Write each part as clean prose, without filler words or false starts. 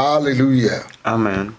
Hallelujah. Amen.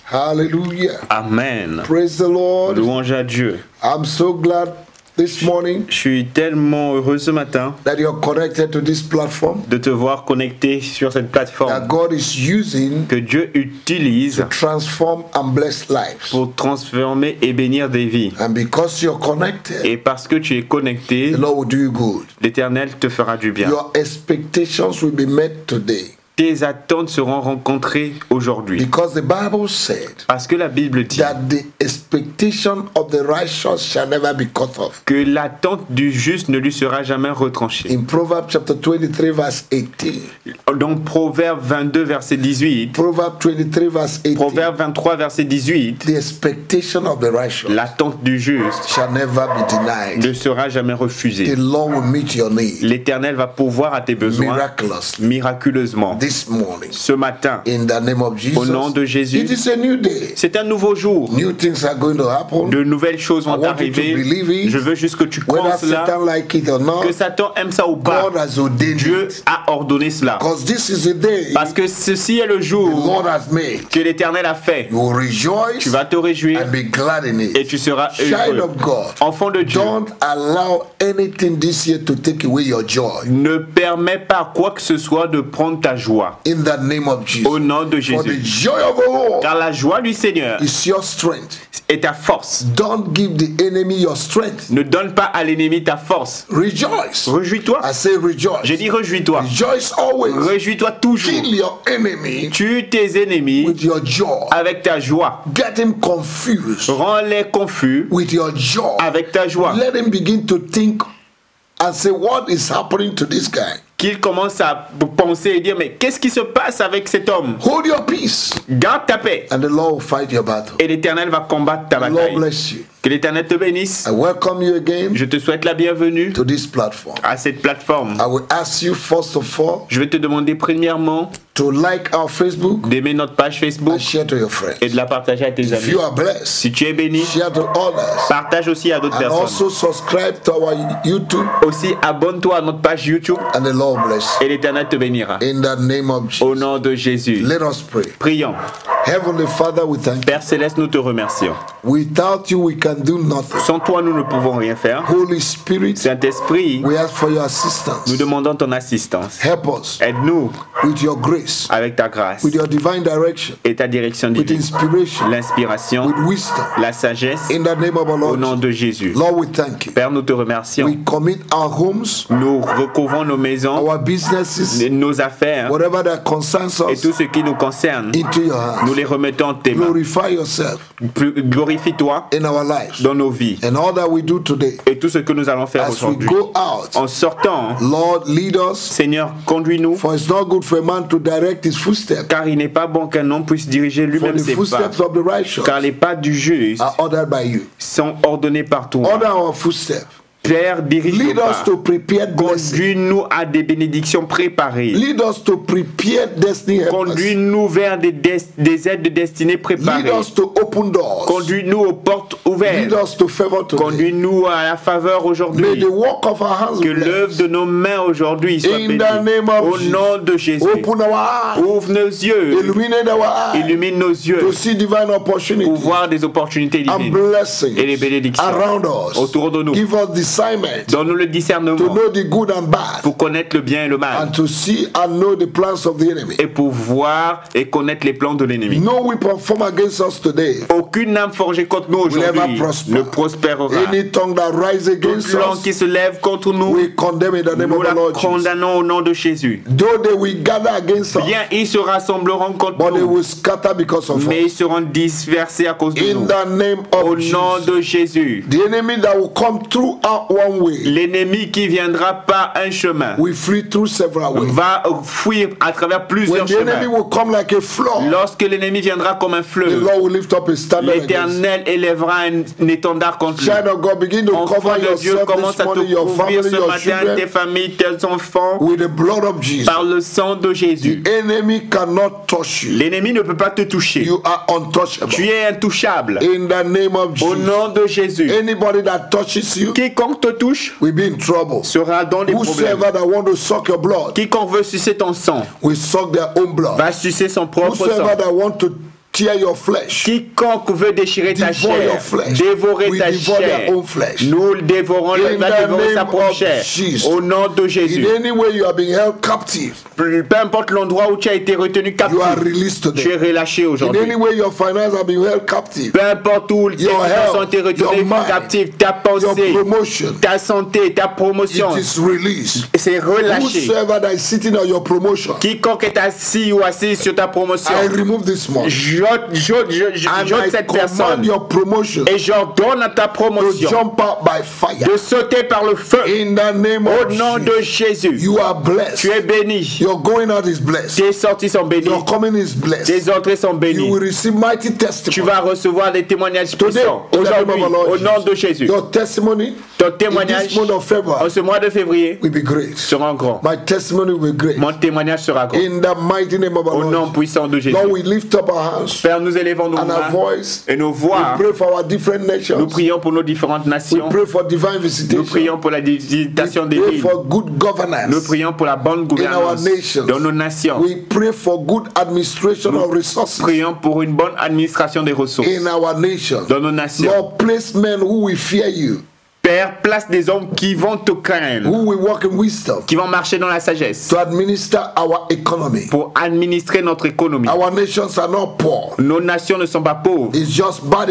Hallelujah. Amen. Praise the Lord. Louange à Dieu. I'm so glad this morning Je suis tellement heureux ce matin that you're connected to this platform, de te voir connecté sur cette that plateforme God is using que Dieu utilise to transform and bless lives. pour transformer et bénir des vies. And because you're connected, Et parce que tu es connecté, the Lord will do you good. l'Éternel te fera du bien. Your expectations will be met today. Tes attentes seront rencontrées aujourd'hui. Because the Bible said Parce que la Bible dit that the expectation of the righteous shall never be cut off. que l'attente du juste ne lui sera jamais retranchée. In Proverbs chapter 23 verse 18. Dans Proverbe 22, verset 18, Proverbs 23 verse 18. Proverbe 23, verset 18, The expectation of the righteous l'attente du juste shall never be denied. ne sera jamais refusée. The Lord will meet your need L'Éternel va pourvoir à tes besoins miraculously miraculeusement. this morning. Ce matin, In the name of Jesus. au nom de Jésus, It is a new day. c'est un nouveau jour. New things are going to happen. De nouvelles choses I vont want you to arriver. believe it. Je veux juste que tu Whether crois cela, Satan like it or not, que Satan aime ça ou pas. God has ordained Dieu it. a ordonné cela. Because this is the day Parce que ceci est le the jour Lord has made. que l'Éternel a fait. You will rejoice Tu vas te réjouir and be glad in et it. tu seras Child heureux. of God, Enfant de Dieu, don't allow anything this year to take away your joy. ne permets pas quoi que ce soit de prendre ta joie. In the name of Jesus. Au nom de For the Jésus. joy of the Lord Car la joie du Seigneur is your strength. est ta force. Don't give the enemy your strength. Ne donne pas à l'ennemi ta force. Rejoice. Réjouis-toi. I say rejoice. J'ai dit réjouis-toi. Rejoice always. Réjouis-toi toujours. Kill your enemy Tue tes ennemis with your joy. avec ta joie. Get him confused Rends-les confus with your joy. avec ta joie. Let him begin to think and say, what is happening to this guy? Qu'il commence à penser et dire, mais qu'est-ce qui se passe avec cet homme? Hold your peace. Garde ta paix. And the Lord will fight your battle. Et l'Éternel va combattre ta The Lord bataille. bless you. Que l'Éternel te bénisse. I welcome you again Je te souhaite la bienvenue to this platform. à cette plateforme. I will ask you first of all Je vais te demander premièrement to like our Facebook d'aimer notre page Facebook and share to your friends. et de la partager à tes If amis. you are blessed, Si tu es béni, share to others. partage aussi à d'autres And personnes. also subscribe to our YouTube Aussi, abonne-toi à notre page YouTube and the Lord bless you. et l'Éternel te bénira. In the name of Au Jesus. nom de Jésus. Let us pray. Prions. Heavenly Father, we thank you. Père Céleste, nous te remercions. Without you, we can do nothing. Sans toi, nous ne pouvons rien faire. Holy Spirit, Saint-Esprit, we ask for your assistance. nous demandons ton assistance. Help us Aide-nous with your grace, avec ta grâce with your divine direction, et ta direction with divine. inspiration, L'inspiration, with wisdom. la sagesse, In the name of our au nom Lord. de Jésus. Lord, we thank you. Père, nous te remercions. We commit our homes, Nous recouvrons nos maisons, our businesses, nos affaires whatever that concerns et us, tout ce qui nous concerne. into your Nous hands. les remettons en tes mains. Glorify yourself Glorifie-toi in our lives. dans nos vies. And all that we do today, Et tout ce que nous allons faire as we aujourd'hui. go out, En sortant, Lord, lead us. Seigneur, conduis-nous, For it's not good for a man to direct his footsteps. car il n'est pas bon qu'un homme puisse diriger For lui-même the ses pas. footsteps of the righteous Car les pas du juste are ordered by you. sont ordonnés par toi. Order our footsteps. Père, dirige nos Lead us pas. to prepared blessings. Conduis-nous à des bénédictions préparées. Lead us to prepared destiny helpers. Conduis-nous vers des aides de destinée préparées. Lead us to open doors. Conduis-nous aux portes Lead ouvertes. us to favor today. Conduis-nous à la faveur May aujourd'hui. the work of our hands Que be l'œuvre blessed. de nos mains aujourd'hui soit In bénie. the name of Au nom de Jésus. Open our eyes. Ouvre nos yeux. Illuminate our eyes. Illumine nos yeux. To see divine Pour opportunity voir des opportunités and divines. blessings Et les bénédictions around us. autour de nous. Give us discernment Donne-nous le to discernement know the good and bad pour connaître le bien et le mal. and to see and know the plans of the enemy. Et pour voir et connaître les plans de l'ennemi. No weapon formed against us today Aucune âme forgée contre nous will ever aujourd'hui prosper. ne prospérera. Any tongue that rises against Toute langue us, qui se lève contre nous, we condemn in the name nous of the la Lord Jesus. condamnons au nom de Jésus. Though they will gather against us, Bien, ils se rassembleront contre but they nous, will scatter because of mais ils us. seront dispersés à cause de In nous. the name Au of nom Jesus. de Jésus. The enemy that will come through out one way, L'ennemi qui viendra par un chemin we flee through several ways. va fuir à travers When plusieurs the enemy chemins. will come like a flood, Lorsque l'ennemi viendra comme un the fleuve, Lord will lift up a standard against. l'Éternel élèvera un étendard contre lui. Child of God, begin to Enfant cover de Dieu, yourself commence this à te morning, your couvrir family, ce your matin, children, tes familles, tes enfants, with the blood of Jesus. par le sang de Jésus. The enemy cannot touch you. L'ennemi ne peut pas te toucher. You are untouchable. Tu es intouchable. In the name of Au Jesus. nom de Jésus. Anybody that touches you Quiconque quiconque te touche will be in trouble. sera dans les problèmes. Whosoever that want to suck your blood Quiconque veut sucer ton sang will suck their own blood. va sucer son propre sang. Whosoever that want to tear your flesh, Quiconque veut déchirer ta devour your chair, flesh, dévorer will ta devour their chair, own flesh. nous le dévorons, In va the dévorer sa name propre of chair. Jesus. Au nom de Jésus. In any way you are being held captive, Peu importe l'endroit où tu as été retenu you are captif, released tu es today. relâché In aujourd'hui. any way your finances are being held captive, Peu importe où tes Your finances ont health, été retenues your mind, captives, ta your pensée, promotion, ta santé, ta promotion, it is released. c'est relâché. Whosoever that is sitting on your promotion, Quiconque est assis ou assise sur ta promotion, I remove this one. And I cette command personne your promotion et j'ordonne à ta to promotion jump out by fire. de sauter par le feu. In the name Au of nom de Jesus, Jésus, you are blessed. tu es béni. Your going out is blessed. Tes sorties sont bénies. Your coming is blessed. Tes entrées sont You bénies. will receive mighty Tu testimony. vas recevoir des témoignages Today, puissants. in the name Aujourd'hui, of our Lord au nom de Jesus, Jésus, your testimony ton in témoignage this month of en February ce mois de février will be great. sera grand. My testimony will be great. Mon témoignage sera grand. In the mighty name of our Au nom Lord Jesus. puissant de Jésus. Lord, we lift up our hands Père, nous élevons nos and our mains voice. et nos We voix. pray for our different Nous nations. prions pour nos différentes We nations. pray for divine Nous visitation. prions pour la visitation des Pray villes. for good Nous governance. prions pour la bonne gouvernance nations. dans nos nations. We pray for good administration of resources Prions pour une bonne administration des ressources in our nation. dans nos nations. Lord, place men who will fear you, Père, place des hommes qui vont te craindre, who will walk in wisdom qui vont marcher dans la sagesse to administer our economy. pour administrer notre économie. Our nations are not poor. Nos nations ne sont pas pauvres. It's just bad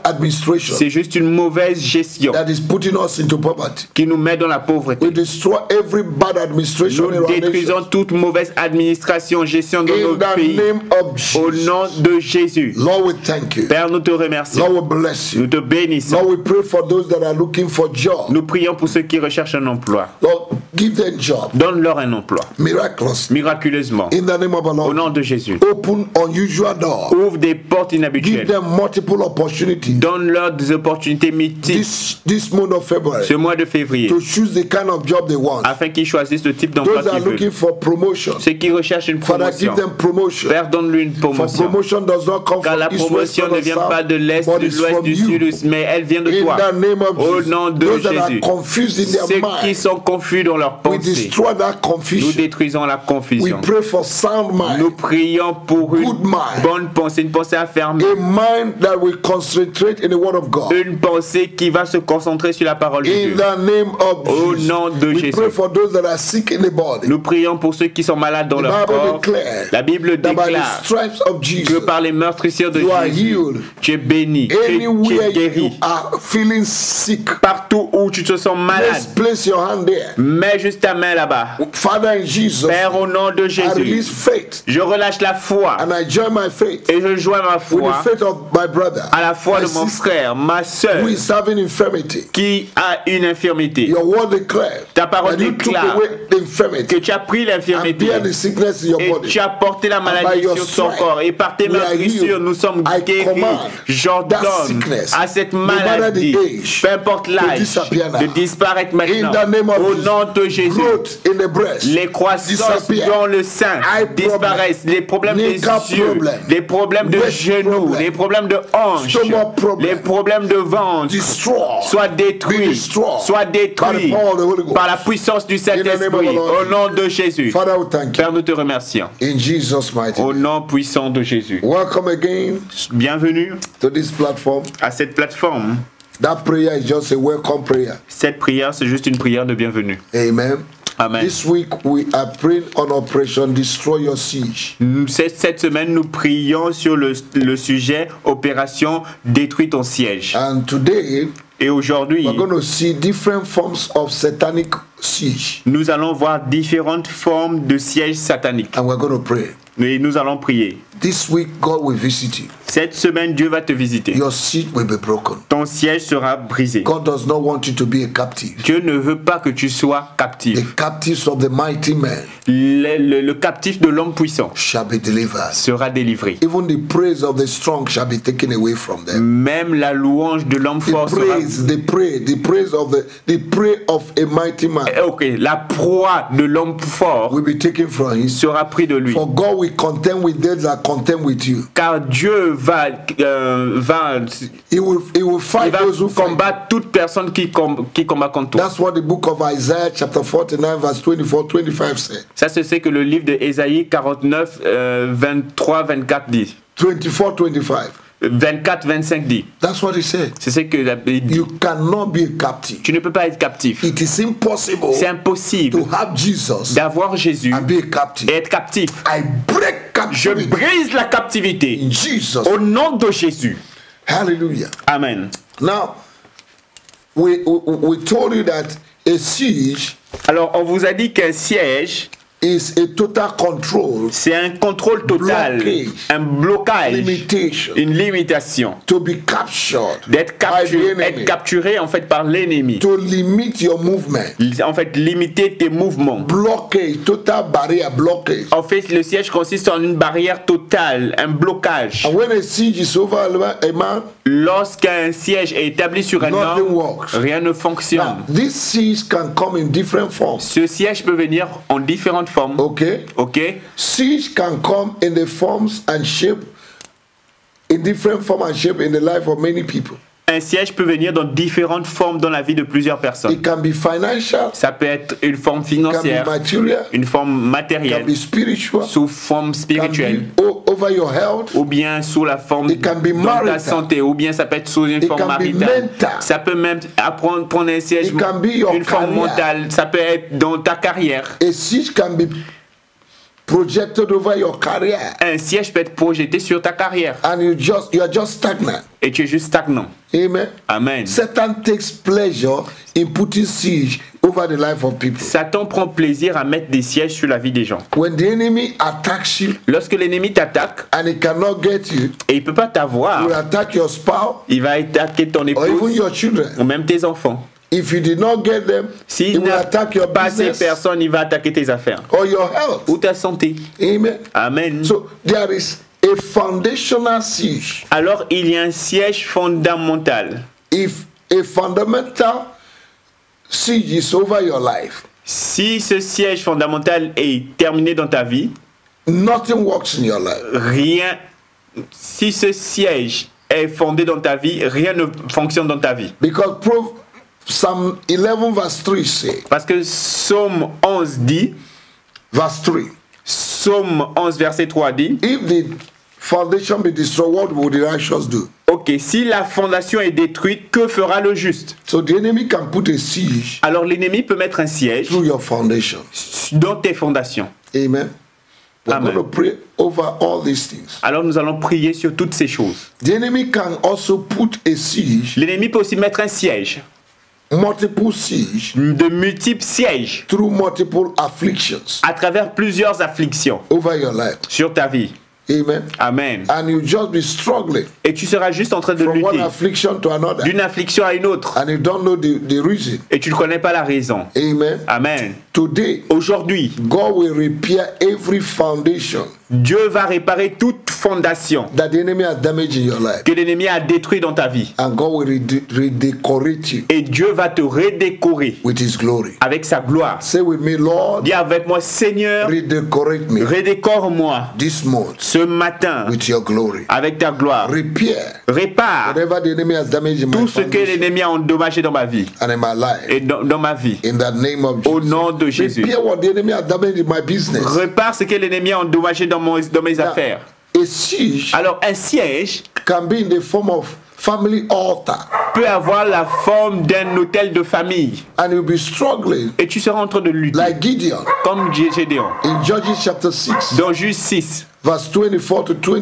administration C'est juste une mauvaise gestion that is putting us into poverty. qui nous met dans la pauvreté. We destroy every bad administration in Nous our détruisons nation. toute mauvaise administration, gestion de In notre the pays. name of Au Jesus. nom de Jésus. Lord, we thank you. Père, nous te remercions. Lord, we bless Nous you. te bénissons. Lord, we pray for those that are looking for job. Nous prions pour ceux qui recherchent un emploi. Lord, give them job Donne-leur un emploi. miraculously. Miraculeusement. In the name of our Au Lord. nom de Jésus. Open unusual doors. Ouvre des portes Give inhabituelles. them multiple opportunities Donne-leur des opportunités multiples this month of February ce mois de février to choose the kind of job they want. afin qu'ils choisissent le type d'emploi Those that qu'ils are looking veulent. for promotion, Ceux qui recherchent une Father, give promotion, them promotion. Père, donne-lui une For promotion. promotion does not come Car from la east, west, promotion north, ne or vient south, pas de l'Est, but de it's l'Ouest, from du you. Sud, mais elle vient de In toi. the name of Au Jesus. nom de Those that are Jésus. confused in Ceux their qui mind, sont confus dans leur we pensée, destroy that nous confusion. détruisons la We confusion. pray for sound Nous mind, prions pour une Good mind. bonne pensée, une pensée affermie, a mind that will concentrate in the word of God. une pensée qui va se concentrer sur la parole de In Dieu. the name of Au Jesus. nom de We Jésus. pray for those that are sick in the body. Nous prions pour ceux qui sont malades dans The leur Bible corps. declares La Bible that by the déclare stripes of que Jesus, par les meurtrissures de you are Jésus, healed. tu es béni, tu Anywhere es guéri. you are feeling sick, Partout où tu te sens malade, let's place your hand there. mets juste ta main là-bas. Father, in Jesus, Père, au nom de I release Jésus, faith je relâche la foi and I join my faith et je joins ma with foi the faith of my brother, à la foi my de mon sister, frère, ma soeur, who is having infirmity. qui a une infirmité. Your word declares Ta parole that you took déclare away the Que infirmity tu as pris and l'infirmité bear the sickness in your et body. tu as porté la by maladie your sur ton stripes, corps. Et par tes we are meurtrissures, healed. nous sommes I guéris. command that J'ordonne sickness, à cette no matter maladie, the age, peu importe l'âge, disappear now. de disparaître In maintenant. the name of Au Jesus. nom de Jésus. Growth in the breast. Les croissances Disappear. dans le sein Eye disparaissent. Les problèmes des Kneecap yeux, problem. les problèmes de Waist genoux, problem. les problèmes de hanches, Stomach problem. les problèmes de ventre, Destroy. soient Be détruits, destroyed soient by the détruits power of the Holy Ghost. par la puissance du In the name of Saint-Esprit. the Lord Au nom de Jésus. Father, we thank you. Père, nous te remercions. In Jesus' mighty Au name. nom puissant de Jésus. Welcome again Bienvenue to this platform. à cette plateforme. That prayer is just a welcome prayer. Cette prière, c'est juste une prière de bienvenue. Amen. Amen. This week we are praying on Operation Destroy Your Siege. Cette semaine, nous prions sur le sujet Opération Détruis ton siège. And today Et aujourd'hui, we're going to see different forms of satanic siege. nous allons voir différentes formes de siège satanique. And we're going to pray. Et nous allons prier. This week God will visit you. Cette semaine, Dieu va te visiter. Your siege will be broken. Ton siège sera brisé. God does not want you to be a captive. Dieu ne veut pas que tu sois The captif. captives of the mighty man Le captif de l'homme puissant shall be delivered. sera délivré. Even the praise of the strong shall be taken away from them. Même la louange de l'homme The fort sera... praise of a mighty man Ok, la proie de l'homme fort will be taken from him. sera prise de lui. For God will contend with those that contend with you. Car Dieu va He will fight those who fight. combattre toute personne qui combat contre toi. That's what the book of Isaiah chapter 49 verse 24-25 said. Ça, c'est ce que le livre de Ésaïe 49, 23-24 dit. 24-25. 24-25 dit. That's what he said. C'est ce que la Bible dit. You cannot be a captive. Tu ne peux pas être captif. It is impossible C'est impossible to have Jesus d'avoir Jésus and be a captive. et être captif. I break Je captivity brise la captivité in Jesus. au nom de Jésus. Hallelujah. Amen. Now, we told you that a siege Alors, on vous a dit qu'un siège, is a total control, c'est un contrôle total, Blockage. un blocage, limitation, une limitation. to be captured D'être by the enemy, être capturé en fait par l'ennemi. to limit your movement. En fait, limiter tes mouvements. Blockage, total barrier blockage. En fait, le siège consiste en une barrière totale, un blocage. And when a siege is over a man, Lorsqu'un siège est établi sur un nothing homme, works. rien ne fonctionne. Now, this siege can come in different forms. Ce siège peut venir en différentes formes. Okay? Ok? Siege can come in the forms and shape, in different form and shape in the life of many people. Un siège peut venir dans différentes formes dans la vie de plusieurs personnes. It can be financial, Ça peut être une forme it can financière, be material, une forme it can matérielle, be spiritual, sous forme it can spirituelle, be over your health, ou bien sous la forme It can be dans ta marital. santé, ou bien ça peut être sous une It forme can be maritale. mental. Ça peut même prendre un siège, It can be your une forme career. mentale. Ça peut être dans ta carrière. a siege can be projected over your career, Un siège peut être projeté sur ta carrière and you are just stagnant. et tu es juste stagnant. Amen. Amen. Satan takes pleasure in putting siege over the life of people. Satan prend plaisir à mettre des sièges sur la vie des gens. When the enemy attacks you Lorsque l'ennemi t'attaque and he cannot get you, et il peut pas he will t'avoir, attack your spouse il va attaquer ton or even épouse your children. ou même tes enfants. If you did not get them, he S'il will n'a attack your pas ces business personnes, il va attaquer tes affaires or your health. ou ta santé. Amen. Amen. So there is a foundational siege. Alors il y a un siège fondamental. If a fundamental siege is over your life, Si ce siège fondamental est terminé dans ta vie, nothing works in your life. rien. Si ce siège est fondé dans ta vie, rien ne fonctionne dans ta vie. Because Psalm 11 verse 3 say, Parce que Psaume 11 dit, verse 3, Psaume 11 verset 3 dit, if the foundation be destroyed, what will the righteous do? ok, si la fondation est détruite, que fera le juste? So the enemy can put a siege Alors l'ennemi peut mettre un siège through your foundation. dans tes fondations. Amen. We're Amen. going to pray over all these things. Alors nous allons prier sur toutes ces choses. The enemy can also put a siege, L'ennemi peut aussi mettre un siège, multiple siege, de multiples sièges, through multiple afflictions à travers plusieurs afflictions over your life. sur ta vie. Amen. Amen. And you just be struggling Et tu seras juste en train de from one lutter affliction to another, d'une affliction à une autre. and you don't know the reason. Et tu ne connais pas la raison. Amen. Amen. Today, Aujourd'hui, God will repair every foundation Dieu va réparer toute fondation that the enemy has damaged in your life, que l'ennemi a détruit dans ta vie. and God will redecorate you Et Dieu va te redécorer with His glory. avec sa gloire. Say with me, Lord, Dis avec moi, Seigneur, redecorate me redécore-moi this month ce matin with Your glory. avec ta gloire. Repair Répare whatever the enemy has damaged in my tout ce que foundation l'ennemi a endommagé dans ma vie and in my life. et dans ma vie. In the name of Au Jesus. nom de Jésus. Repair what the enemy has damaged in my business. Répare ce que l'ennemi a endommagé dans mes affaires. A siege Alors un siège can be in the form of family altar, peut avoir la forme d'un hôtel de famille. and you'll be struggling Et tu seras en train de lutter like Gideon comme Gédéon. in Judges chapter 6 Dans Juge 6, verse 24 to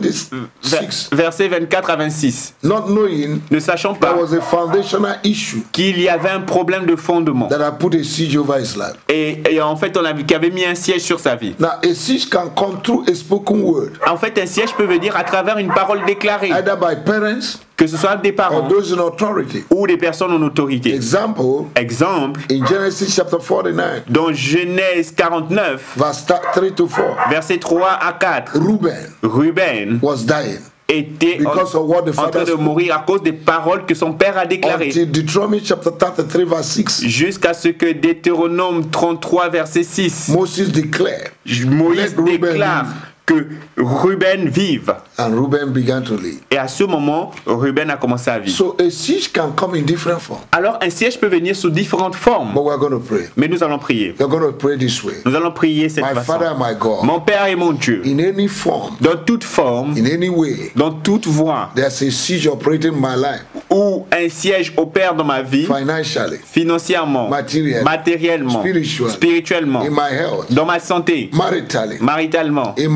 26, versets 24 à 26. not knowing Ne sachant there pas was a foundational issue qu'il y avait un problème de fondement. that had put a siege over his life. Et en fait, on a vu qu'il avait mis un siège sur sa vie. Now, a siege can come through a spoken word, En fait, un siège peut venir à travers une parole déclarée, either by parents que ce soit des or parents those in authority. ou des personnes en autorité. Example, Exemple, in Genesis chapter 49, dans Genèse 49, verse 3 to 4, versets 3 à 4, Reuben Ruben was dying. était en because of what the train father de spoke. mourir à cause des paroles que son père a déclarées. Until Deuteronomy chapter 33 verse 6, Jusqu'à ce que Deutéronome 33 verset 6, Moses declared, Moïse Let Reuben déclare live. que Ruben vive. and Reuben began to live. Et à ce moment, Ruben a commencé à vivre. So a siege can come in different forms. Alors un siège peut venir sous différentes formes. But we're going to pray. Mais nous allons prier. We're going to pray this way. Nous allons prier cette My façon. Father and my God, Mon Père et mon Dieu, in any form, dans toute forme, in any way, dans toute voie, there's a siege operating in my life, où un siège opère dans ma vie, financially, financièrement, Materially, matériellement, spiritually, spirituellement, in my health, dans ma santé, maritally, maritalement, in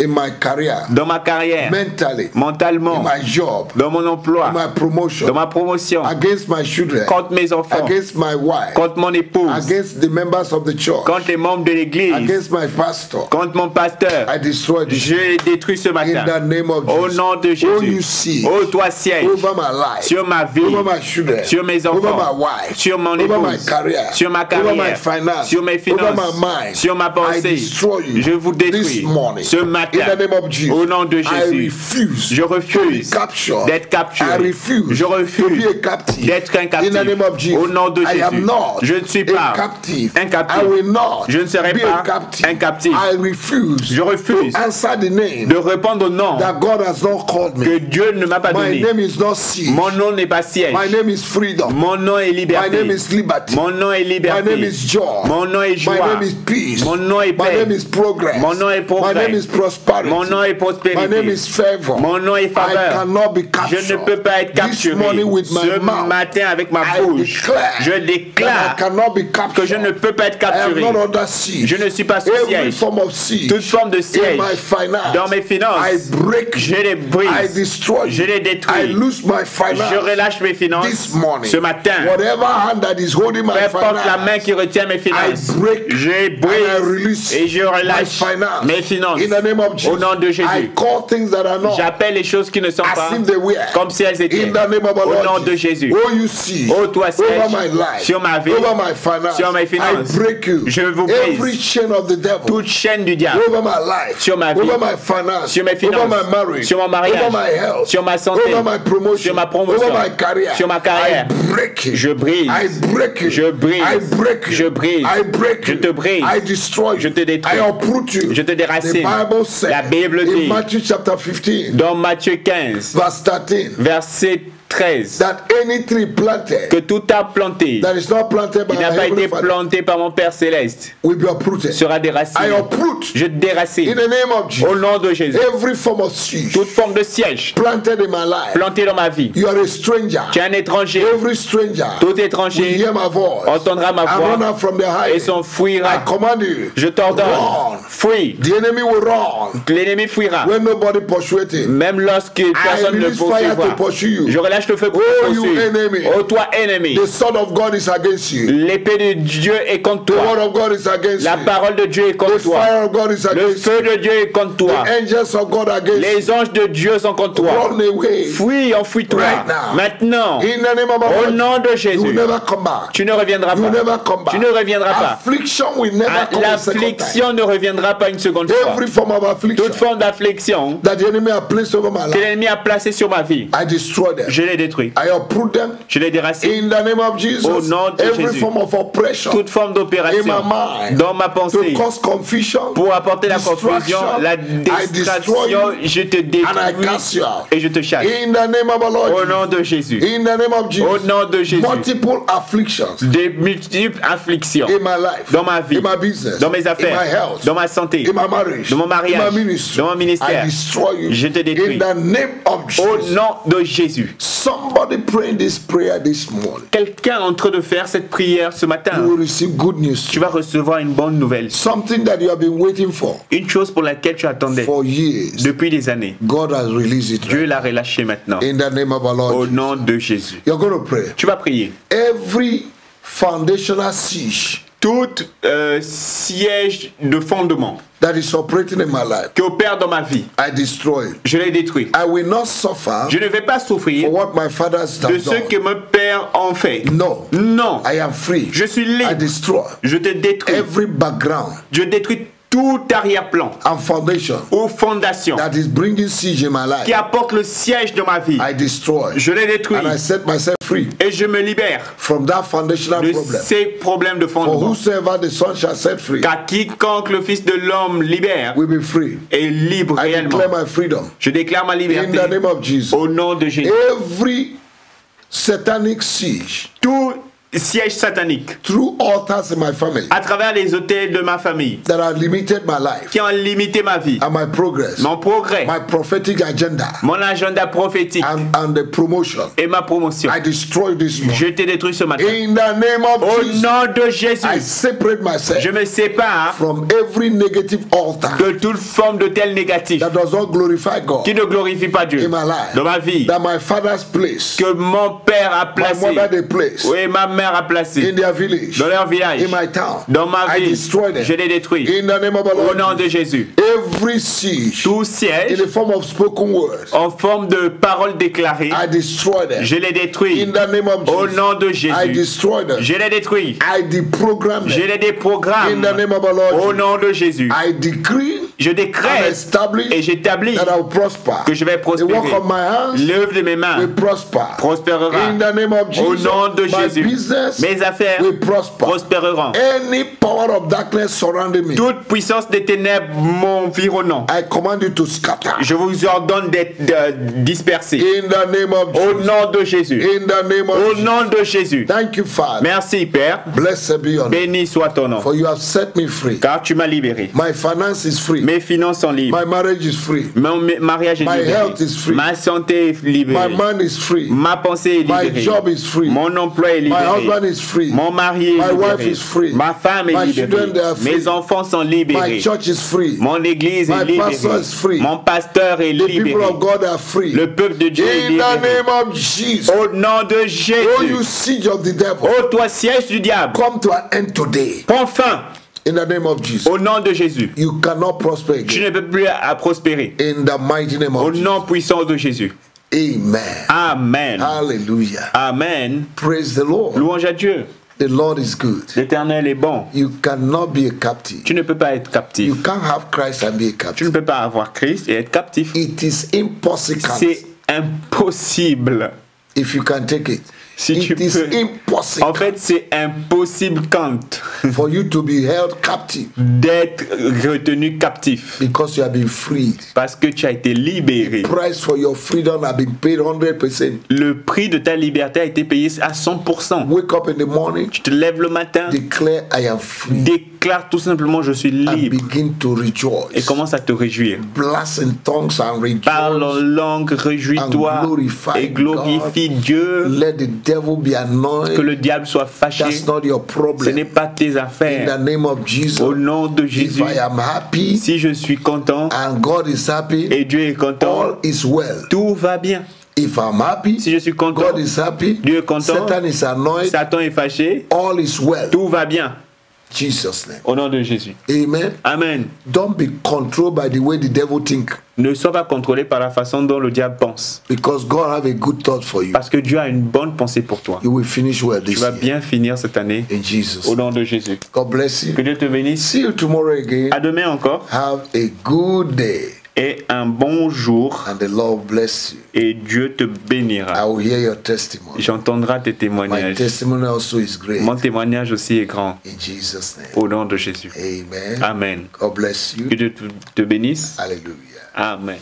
my career, dans ma carrière, mentally, in mentalement, my job, dans mon emploi, in my promotion, dans ma promotion, against my children, contre mes enfants, against my wife, contre mon épouse, against the members of the church, contre les membres de l'église, against my pastor. contre mon pasteur. I destroy this Je les détruis ce in matin. the name of Au Jesus. nom de Oh, you Jésus. see, Oh, toi siège over my life, sur ma vie, over my children, sur mes over my enfants, wife, sur mon over my épouse, career, sur ma over my carrière, finance, sur mes over finances, my mind. sur ma I pensée. destroy you Je vous this détruis morning. ce In matin. the name of Jesus. Au nom de I Jésus. refuse Je to be refuse captured. d'être I capturé. refuse Je to be refuse a captive. d'être un In captif. the name of Jesus. Au nom de I am Jésus. not Je ne suis a pas captive. un captif. I will not Je ne serai be pas a captive. un captif. I refuse Je refuse to answer the name de répondre au nom that God has not called me. que Dieu ne m'a pas My donné. name is not siege. Mon nom n'est pas siège. My name is freedom. Mon nom est My liberté. name is liberty. Mon nom est My liberté. name is joy. Mon nom est My joie. name is peace. Mon nom est My paix. name is progress. Mon nom est progrès. My name is prosperity. Mon nom est My prospérité. name is favor. Mon nom est I faveur. cannot be captured. Je ne peux pas être This capturé. morning with my Ce mouth, matin avec ma I bouche, declare je that déclare I cannot be que je captured. ne peux pas être I am capturé. not under siege. Je ne suis pas sous Every siège. form of siege. Toute forme de In siège my finance. dans mes finances, I break. je les I brise. destroy. Je les I détruis. lose my finance. Je relâche mes This finances morning. ce matin. Whatever hand that is holding my Peu importe la main finance. qui retient mes finances, I break je and I brise release et je my relâche finance. mes finances. In the name of Jesus. Au nom de I Jésus, call things that are not j'appelle les choses qui ne sont pas as if they were. comme si elles étaient. In the name of our Au nom Lord de Jesus. Jésus. Oh, you see. Oh, toi, siège over my life. sur ma vie, Over my finance. sur mes finances. I break you. Je vous brise. Every chain of the devil. Toute chaîne du diable Over my life. sur ma vie, Over my finance. sur mes finances, Over my marriage. sur mon mariage, Over my health. sur ma santé, Over my promotion. sur ma promotion, Over my career. sur ma carrière. I break you. Je brise. I break you. Je brise. I break you. Je brise. I break Je you. te brise. I destroy you. Je te détruis. I uproot you. Je te déracine. The Bible said La Bible in dit Matthew chapter 15 dans Matthieu 15, verse 13 verset 13, that any tree planted que tout arbre planté that is not planted by qui n'a my pas heavenly été Father planté par mon Père céleste will be uprooted. sera I déraciné. uproot Je te in déracine the name of au Jesus nom de Jésus. every form of siege Toute forme de siège planted in my life. planté dans ma vie. You are a stranger. Tu es un étranger. Every stranger Tout will étranger hear my voice entendra ma and run voix out from the et highway. I s'enfuira. command you. Je t'ordonne, Run. fuis. The enemy will run L'ennemi fuira. when nobody pursues him. Même lorsque I personne ne release fire to poursuivra. pursue you. Je relâche le feu pour Oh, te you poursuivre. enemy. Oh, toi ennemi. The Son of God is against you. L'épée de Dieu est contre The word toi. of God is against La you. parole de Dieu est The contre toi. fire of God is Le against you. feu de Dieu est contre toi. The angels of God against you. Les anges de Dieu sont contre toi. Run away. Fuis, enfuis-toi. Right now. Maintenant, In the name of our au Lord, nom de you will Jésus, never come back. tu ne reviendras You will pas. never come back. Tu ne reviendras pas. Affliction will never come a second time. L'affliction ne reviendra pas une seconde fois. Every form of affliction Toute forme d'affliction that the enemy has placed over my que life, l'ennemi a placée sur ma vie, I destroy them. je les détruis. I uproot them Je les déracine. in the name of Jesus. Au nom de Every Jésus. form of oppression Toute forme in d'opération my mind dans ma to pensée cause confusion pour apporter la distraction, confusion, la I destroy distraction, you je te and I détruis cast you out. et je te chasse. In the name of our Lord Au Jesus. nom de Jésus. In the name of Jesus. Au nom de Jésus. Multiple afflictions Des multiples afflictions in my life, dans ma vie, in my business, dans mes in my affaires, health, dans ma santé, in my marriage, dans mon mariage, in my ministry, dans mon ministère. I destroy you. Je te détruis. In the name of Au Jesus. nom de Jésus. Somebody praying this prayer this morning. Quelqu'un est en train de faire cette prière ce matin. You will receive good news. Tu vas recevoir une bonne nouvelle. Something that you have been waiting for Une chose pour laquelle tu attendais for years. depuis des années. God has released it. Dieu l'a relâché maintenant. In the name of our Lord. Au Jesus. nom de Jésus. You're going to pray. Tu vas prier. Every foundational siege Tout siège de fondement that is operating in my life, qui opère dans ma vie, I destroy. je l'ai détruit. I will not suffer Je ne vais pas souffrir for what my fathers de have ce done. que mon père en fait. No. Non. I am free. Je suis I libre. destroy Je te détruis. every background Je détruis tout arrière-plan and foundation ou fondation that is bringing siege in my life, qui apporte le siège de ma vie, I destroy. je les détruis And I set myself free et je me libère from that foundational de problem. ces problèmes de For fondement. whosoever the Son shall set free Car quiconque le Fils de l'homme libère will be free. est libre I réellement. declare my freedom Je déclare ma in liberté the name of Jesus. au nom de Jésus. Every satanic siege Tout siège satanique through altars in my family à travers les hôtels de ma famille that have limited my life qui ont limité ma vie, and my progress, mon progrès, my prophetic agenda, mon agenda prophétique and the promotion, et ma promotion. I destroy this morning. Je t'ai détruit ce matin. In the name of Au Jesus, nom de I Jésus, separate myself je me sépare from every negative altar de toute forme de tel négatif that does not glorify God qui ne glorifie pas Dieu in my life, dans ma vie, that my father's place, que mon père a my placé, mother they place et ma mère a placé in their village, dans leur village, in my town, dans ma I ville. destroy them. Je les détruis In the name of the au Lord nom de Jesus. Jésus. Every siege Tout in siège the form of spoken words, en forme de paroles déclarées, I destroy them. je les détruis In the name of au Jesus, nom de I Jésus. destroy them. Je les détruis. I deprogram Je them. les In déprogramme the name of the Lord au Jesus, nom de Jésus. I decree Je and décrète establish et j'établis that I will prosper. que je vais The work prospérer. of my hands L'œuvre de mes mains will prosper. prospérera. In the name of Au Jesus, nom de my Jésus, business mes affaires will prosper. prospéreront. Any power of darkness surrounding me, Toute puissance des ténèbres m'environnant, I command you to scatter. je vous ordonne d'être dispersés. In the name of Au Jesus. nom de Jésus. In the name Au of Jesus. nom de Jésus. Thank you, Father. Merci, Père. Blessed be your name. Béni soit ton nom. For you have set me free. Car tu m'as libéré. My finance is free. Mes finances sont libres. My marriage is free. Mon mariage est My libéré. health is free. Ma santé est libérée. My mind is free. Ma pensée est My libérée. job is free. Mon emploi est My libéré. husband is free. Mon mari est My libéré. wife is free. Ma femme est My libérée. children, they are free. Mes enfants sont libérés. My church is free. Mon église est My libérée. pastor is free. Mon pasteur est The libéré. people of God are free. Le peuple de Dieu est In the libéré. name of Jesus. Au nom de Oh, you Jésus. siege of the devil, Ô toi siège du diable, come to an end today. prends fin. In the name of Jesus. Au nom de Jésus. You cannot prosper Tu again. ne peux plus prospérer. In the mighty name Au of Jesus. nom puissant de Jésus. Amen. Amen. Hallelujah. Amen. Praise the Lord. Louange à Dieu. The Lord is good. L'Éternel est bon. You cannot be a captive. Tu ne peux pas être captif. You can't have Christ and be a Tu ne captive. peux pas avoir Christ et être captif. It is impossible C'est impossible. if you can take it. Si tu It is peux. impossible En fait, c'est impossible quand for you to be held captive d'être retenu captif because you have been freed. parce que tu as été libéré. Price for your freedom have been paid 100%. Le prix de ta liberté a été payé à 100%. Wake up in the morning, Tu te lèves le matin, declare I am free, déclare tout simplement je suis and libre begin to et rejoice. commence à te réjouir. Bless in tongues and Parle en rejoice. langue, réjouis-toi And glorify et glorifie Dieu. Let the devil be Que annoyed. le diable soit fâché. That's not your Ce n'est problem. pas tes In the affaires. name of Jesus, Au nom de if Jésus, I am happy si je suis content and God is happy, et Dieu est content, all is well. tout va bien. If I'm happy, Si je suis content, God is happy, Dieu est content, Satan is annoyed, Satan est fâché, all is well. tout va bien. Jesus' name. Au nom de Jésus. Amen. Amen. Don't be controlled by the way the devil think, Ne sois pas contrôlé par la façon dont le diable pense. because God have a good thought for you. Parce que Dieu a une bonne pensée pour toi. You will finish well Tu this vas year. bien finir cette année. In Jesus' Au name. nom de Jésus. God bless you. Que Dieu te bénisse. See you tomorrow again. À demain encore. Have a good day. Et un bon jour. And the Lord bless you. Et Dieu te bénira. I will hear your testimony. J'entendrai tes My témoignages. testimony also is great. Mon témoignage aussi est grand. In Jesus' name. Au nom de Jésus. Amen. Amen. God bless you. Que Dieu te bénisse. Hallelujah. Amen.